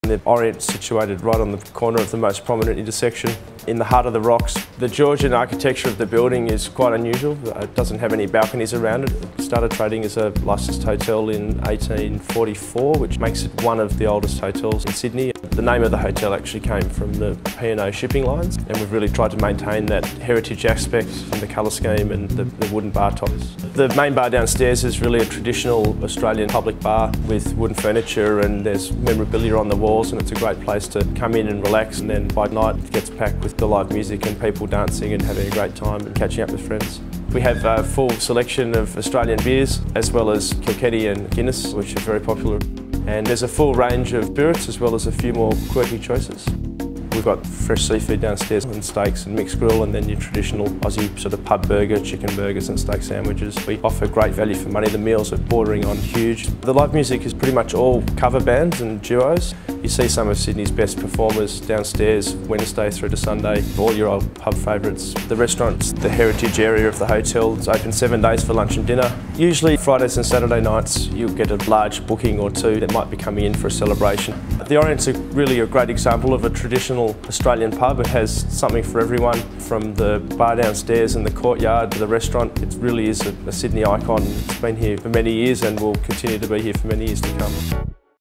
The Orient's situated right on the corner of the most prominent intersection in the heart of the rocks. The Georgian architecture of the building is quite unusual. It doesn't have any balconies around it. It started trading as a licensed hotel in 1844, which makes it one of the oldest hotels in Sydney. The name of the hotel actually came from the P&O shipping lines, and we've really tried to maintain that heritage aspect in the colour scheme and the wooden bar tops. The main bar downstairs is really a traditional Australian public bar with wooden furniture, and there's memorabilia on the walls, and it's a great place to come in and relax, and then by night it gets packed with the live music and people dancing and having a great time and catching up with friends. We have a full selection of Australian beers as well as Kilkenny and Guinness, which are very popular. And there's a full range of spirits as well as a few more quirky choices. We've got fresh seafood downstairs and steaks and mixed grill, and then your traditional Aussie sort of pub burger, chicken burgers and steak sandwiches. We offer great value for money. The meals are bordering on huge. The live music is pretty much all cover bands and duos. You see some of Sydney's best performers downstairs Wednesday through to Sunday, all your old pub favourites. The restaurant's the heritage area of the hotel. It's open 7 days for lunch and dinner. Usually Fridays and Saturday nights you'll get a large booking or two that might be coming in for a celebration. The Orient's really a great example of a traditional Australian pub. It has something for everyone, from the bar downstairs and the courtyard to the restaurant. It really is a Sydney icon. It's been here for many years and will continue to be here for many years to come.